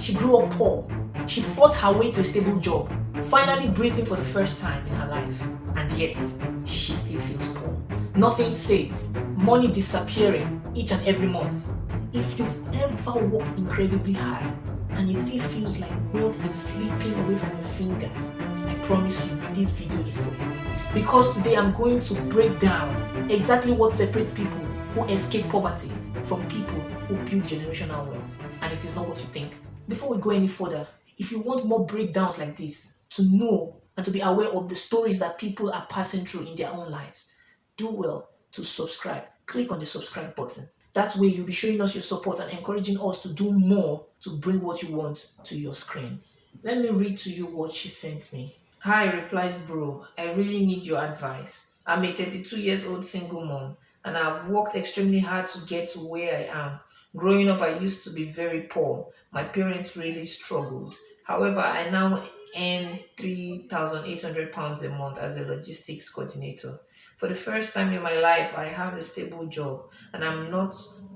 She grew up poor. She fought her way to a stable job, finally breathing for the first time in her life. And yet, she still feels poor. Nothing saved, money disappearing each and every month. If you've ever worked incredibly hard and it still feels like wealth is slipping away from your fingers, I promise you this video is for you. Because today I'm going to break down exactly what separates people who escape poverty from people who build generational wealth. And it is not what you think. Before we go any further, if you want more breakdowns like this, to know and to be aware of the stories that people are passing through in their own lives, do well to subscribe. Click on the subscribe button. That way you'll be showing us your support and encouraging us to do more to bring what you want to your screens. Let me read to you what she sent me. Hi, replies bro. I really need your advice. I'm a 32 years old single mom and I've worked extremely hard to get to where I am. Growing up, I used to be very poor. My parents really struggled. However, I now earn £3,800 a month as a logistics coordinator. For the first time in my life, I have a stable job and I'm not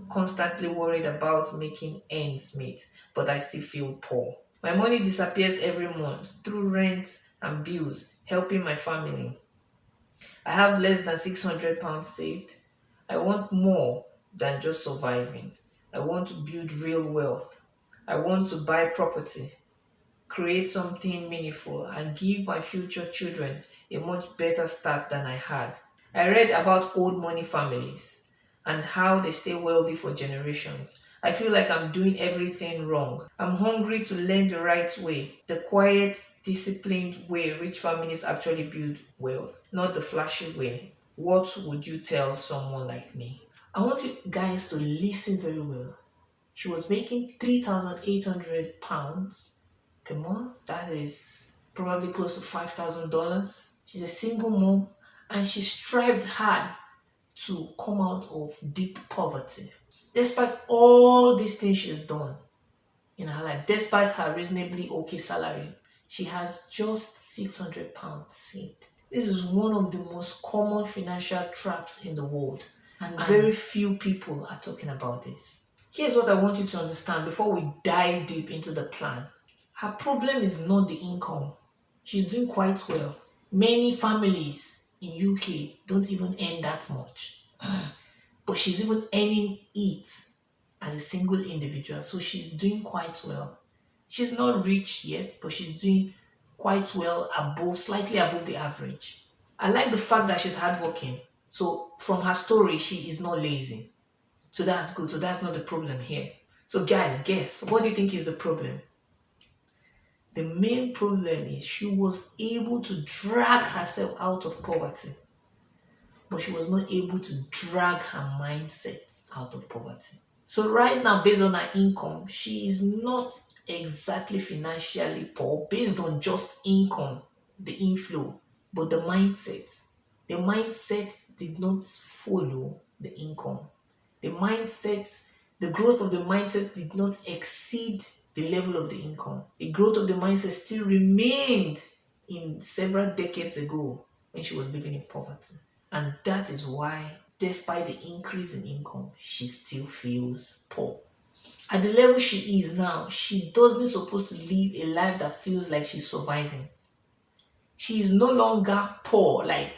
constantly worried about making ends meet, but I still feel poor. My money disappears every month through rent and bills, helping my family. I have less than £600 saved. I want more than just surviving. I want to build real wealth. I want to buy property, create something meaningful, and give my future children a much better start than I had. I read about old money families and how they stay wealthy for generations. I feel like I'm doing everything wrong. I'm hungry to learn the right way, the quiet, disciplined way rich families actually build wealth, not the flashy way. What would you tell someone like me? I want you guys to listen very well. She was making £3,800 per month. That is probably close to $5,000. She's a single mom and she strived hard to come out of deep poverty. Despite all these things she's done in her life, despite her reasonably okay salary, she has just £600 saved. This is one of the most common financial traps in the world, and very few people are talking about this. Here's what I want you to understand before we dive deep into the plan. Her problem is not the income. She's doing quite well. Many families in UK don't even earn that much. But she's even earning it as a single individual. So she's doing quite well. She's not rich yet, but she's doing quite well, slightly above the average. I like the fact that she's hardworking. So from her story, she is not lazy. So that's good. So that's not the problem here. So guys, guess, what do you think is the problem? The main problem is she was able to drag herself out of poverty, but she was not able to drag her mindset out of poverty. So right now, based on her income, she is not exactly financially poor based on just income, the inflow, but the mindset did not follow the income. The mindset, the growth of the mindset did not exceed the level of the income. The growth of the mindset still remained in several decades ago when she was living in poverty. And that is why, despite the increase in income, she still feels poor. At the level she is now, she doesn't supposed to live a life that feels like she's surviving. She is no longer poor, like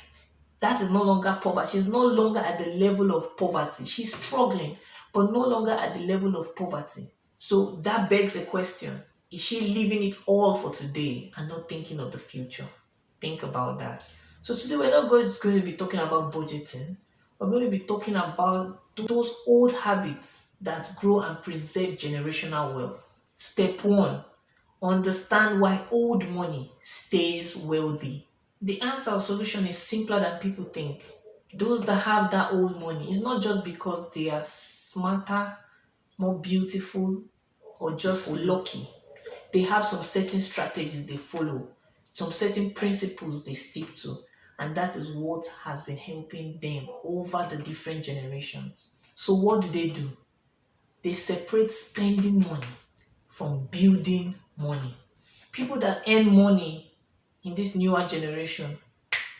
that is no longer poverty. She's no longer at the level of poverty. She's struggling, but no longer at the level of poverty. So that begs a question. Is she living it all for today and not thinking of the future? Think about that. So today we're not just going to be talking about budgeting. We're going to be talking about those old habits that grow and preserve generational wealth. Step one, understand why old money stays wealthy. The answer or solution is simpler than people think. Those that have that old money, it's not just because they are smarter, more beautiful, or just lucky. They have some certain strategies they follow, some certain principles they stick to, and that is what has been helping them over the different generations. So what do? They separate spending money from building money. People that earn money in this newer generation,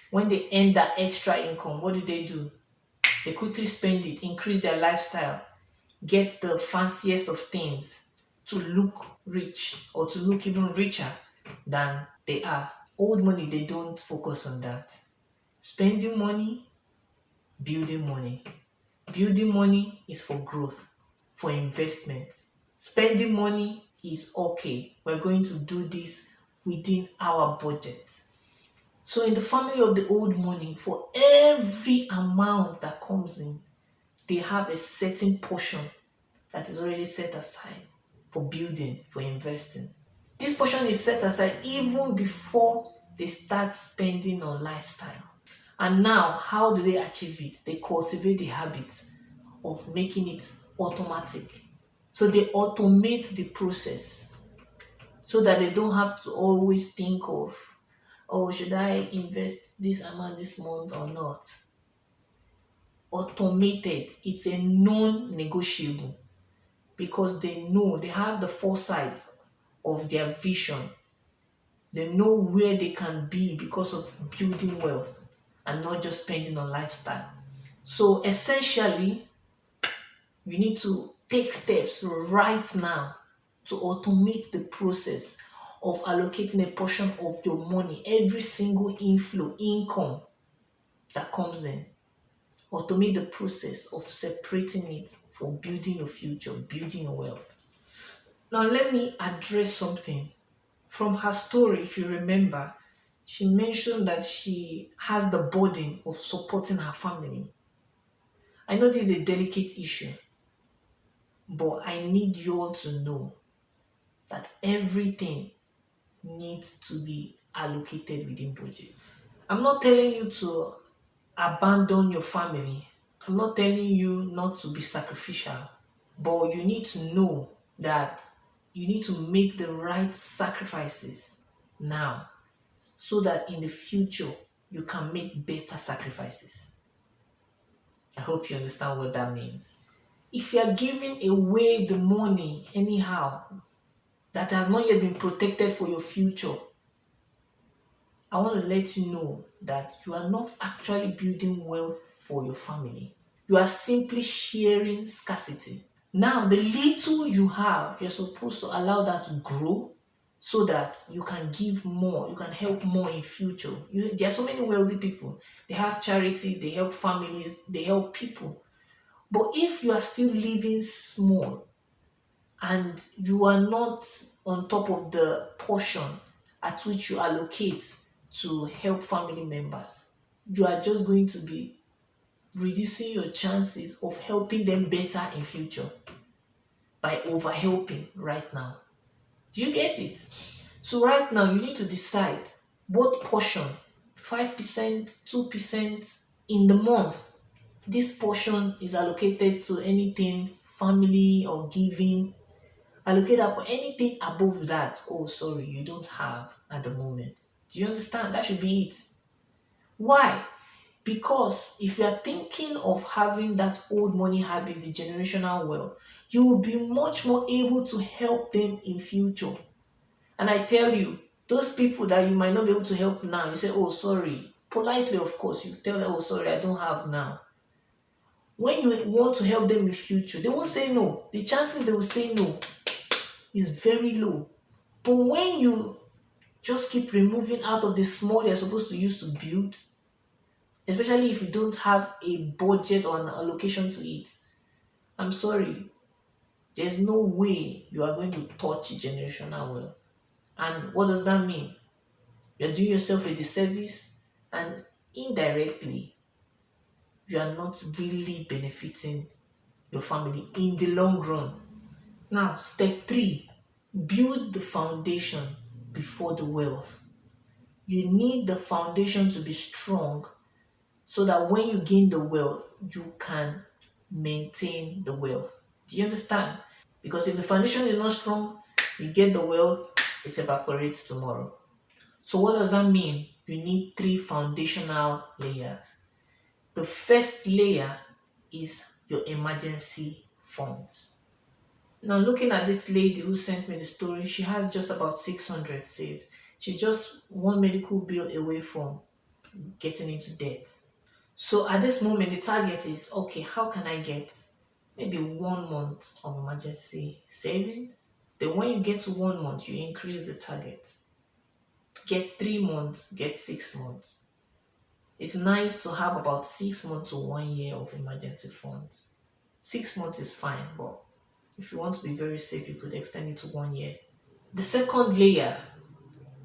when they earn that extra income, what do? They quickly spend it, increase their lifestyle, get the fanciest of things, to look rich or to look even richer than they are. Old money, they don't focus on that. Spending money, building money. Building money is for growth, for investment. Spending money is okay. We're going to do this within our budget. So in the family of the old money, for every amount that comes in, they have a certain portion that is already set aside for building, for investing. This portion is set aside even before they start spending on lifestyle. And now, how do they achieve it? They cultivate the habit of making it automatic. So they automate the process so that they don't have to always think of, oh, should I invest this amount this month or not? Automated, it's a non negotiable because they know they have the foresight of their vision. They know where they can be because of building wealth and not just spending on lifestyle. So essentially, you need to take steps right now to automate the process of allocating a portion of your money, every single inflow, income that comes in. Automate the process of separating it for building your future, building your wealth. Now, let me address something. From her story, if you remember, she mentioned that she has the burden of supporting her family. I know this is a delicate issue, but I need you all to know that everything needs to be allocated within budget. I'm not telling you to abandon your family. I'm not telling you not to be sacrificial, but you need to know that you need to make the right sacrifices now so that in the future you can make better sacrifices. I hope you understand what that means. If you are giving away the money anyhow that has not yet been protected for your future, I want to let you know that you are not actually building wealth for your family. You are simply sharing scarcity. Now, the little you have, you're supposed to allow that to grow so that you can give more, you can help more in future. There are so many wealthy people. They have charity, they help families, they help people. But if you are still living small and you are not on top of the portion at which you allocate to help family members, you are just going to be reducing your chances of helping them better in future by over helping right now. Do you get it? So right now you need to decide what portion, 5%, 2% in the month, this portion is allocated to anything family or giving. Allocate up anything above that. Oh, sorry, you don't have at the moment. Do you understand? That should be it. Why? Because if you are thinking of having that old money habit, the generational wealth, you will be much more able to help them in future. And I tell you, those people that you might not be able to help now, you say, oh, sorry. Politely, of course, you tell them, oh, sorry, I don't have now. When you want to help them in future, they won't say no. The chances they will say no is very low. But when you just keep removing out of the small you're supposed to use to build, especially if you don't have a budget or an allocation to it, I'm sorry, there's no way you are going to touch generational wealth. And what does that mean? You're doing yourself a disservice, and indirectly, you are not really benefiting your family in the long run. Now, step three, build the foundation before the wealth. You need the foundation to be strong so that when you gain the wealth, you can maintain the wealth. Do you understand? Because if the foundation is not strong, you get the wealth, it evaporates tomorrow. So, what does that mean? You need three foundational layers. The first layer is your emergency funds. Now, looking at this lady who sent me the story, she has just about 600 saved. She's just one medical bill away from getting into debt. So at this moment, the target is okay, how can I get maybe 1 month of emergency savings? Then when you get to 1 month, you increase the target. Get 3 months, get 6 months. It's nice to have about 6 months to 1 year of emergency funds. 6 months is fine, but if you want to be very safe, you could extend it to 1 year. The second layer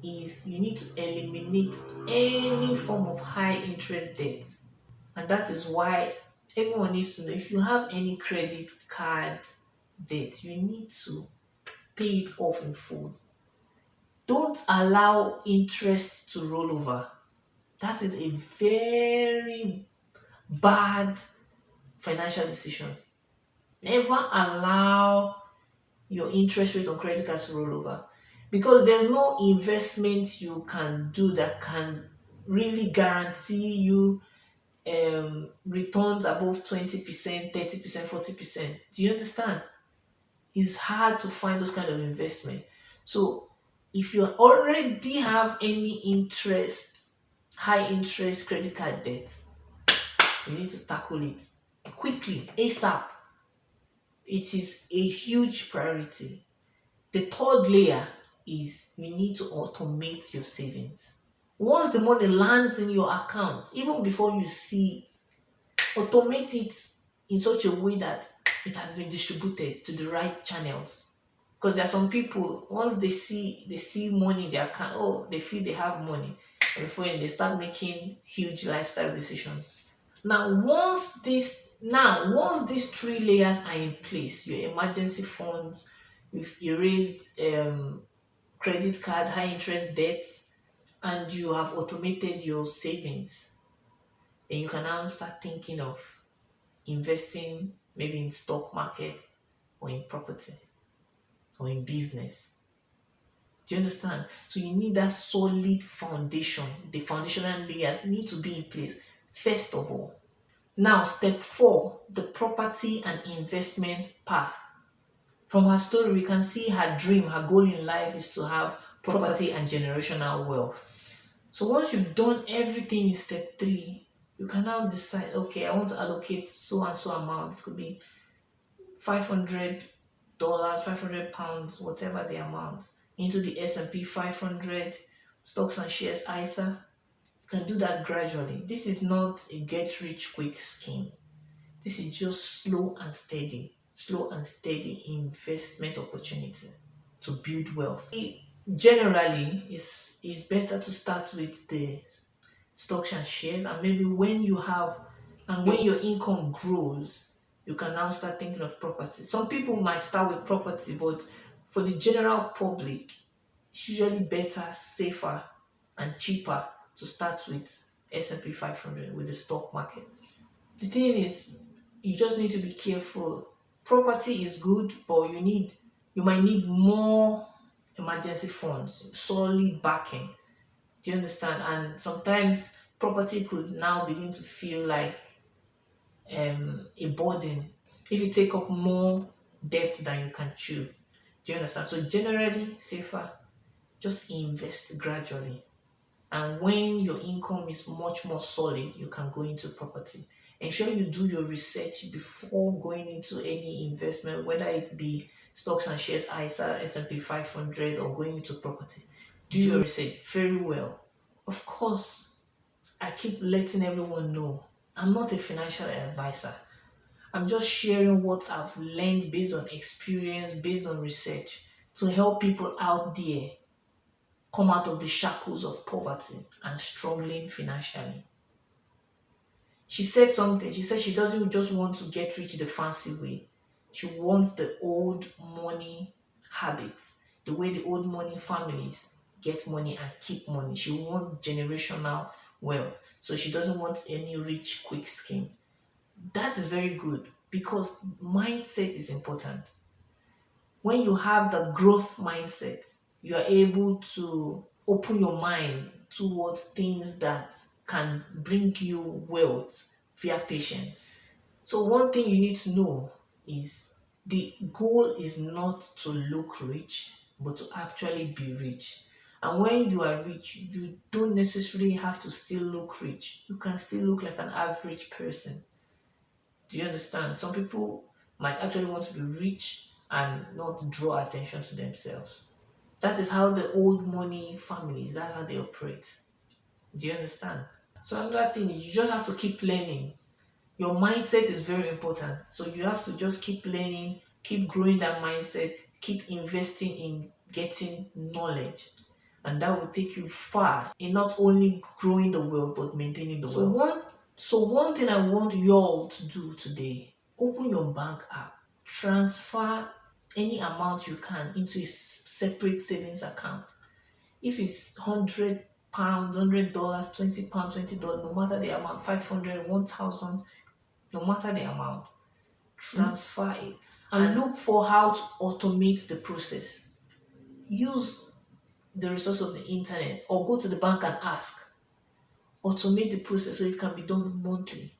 is you need to eliminate any form of high interest debt. And that is why everyone needs to know, if you have any credit card debt, you need to pay it off in full. Don't allow interest to roll over. That is a very bad financial decision. Never allow your interest rate on credit cards to roll over, because there's no investment you can do that can really guarantee you returns above 20%, 30%, 40%. Do you understand? It's hard to find those kind of investment. So if you already have any interest, high interest credit card debt, you need to tackle it quickly, ASAP. It is a huge priority. The third layer is you need to automate your savings. Once the money lands in your account, even before you see it, automate it in such a way that it has been distributed to the right channels. Because there are some people, once they see money in their account, oh, they feel they have money, and before they start making huge lifestyle decisions. Once these three layers are in place, your emergency funds, you've erased credit card, high interest debt, and you have automated your savings, then you can now start thinking of investing maybe in stock market or in property or in business. Do you understand? So you need that solid foundation. The foundational layers need to be in place first of all. Now, step 4, the property and investment path. From her story, we can see her dream, her goal in life is to have property and generational wealth. So once you've done everything in step 3, you can now decide, okay, I want to allocate so and so amount. It could be $500, £500, whatever the amount, into the S&P 500, stocks and shares ISA. You can do that gradually. This is not a get rich quick scheme. This is just slow and steady investment opportunity to build wealth. Generally, it's better to start with the stocks and shares, and maybe when your income grows, you can now start thinking of property. Some people might start with property, but for the general public, it's usually better, safer, and cheaper to start with S&P 500, with the stock market. The thing is, you just need to be careful. Property is good, but you might need more emergency funds, solid backing. Do you understand? And sometimes property could now begin to feel like a burden if you take up more debt than you can chew. Do you understand? So generally safer, just invest gradually. And when your income is much more solid, you can go into property. Ensure you do your research before going into any investment, whether it be stocks and shares, ISA, S&P 500, or going into property. Do your research very well. Of course, I keep letting everyone know I'm not a financial advisor. I'm just sharing what I've learned based on experience, based on research, to help people out there come out of the shackles of poverty and struggling financially. She said something. She said she doesn't just want to get rich the fancy way. She wants the old money habits, the way the old money families get money and keep money. She wants generational wealth. So she doesn't want any rich quick scheme. That is very good, because mindset is important. When you have the growth mindset, you are able to open your mind towards things that can bring you wealth via patience. So one thing you need to know is the goal is not to look rich, but to actually be rich. And when you are rich, you don't necessarily have to still look rich. You can still look like an average person. Do you understand? Some people might actually want to be rich and not draw attention to themselves. That is how the old money families, that's how they operate. Do you understand? So another thing is you just have to keep learning. Your mindset is very important. So you have to just keep learning, keep growing that mindset, keep investing in getting knowledge. And that will take you far in not only growing the wealth but maintaining the wealth. So one thing I want you all to do today, open your bank app, transfer any amount you can into a separate savings account. If it's £100, $100, £20, $20, no matter the amount, 500, 1,000, no matter the amount, transfer it and look for how to automate the process. Use the resource of the internet or go to the bank and ask. Automate the process so it can be done monthly.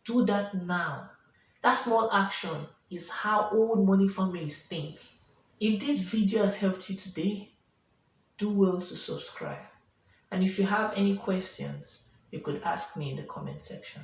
Do that now. That small action is how old money families think. If this video has helped you today, do well to subscribe. And if you have any questions, you could ask me in the comment section.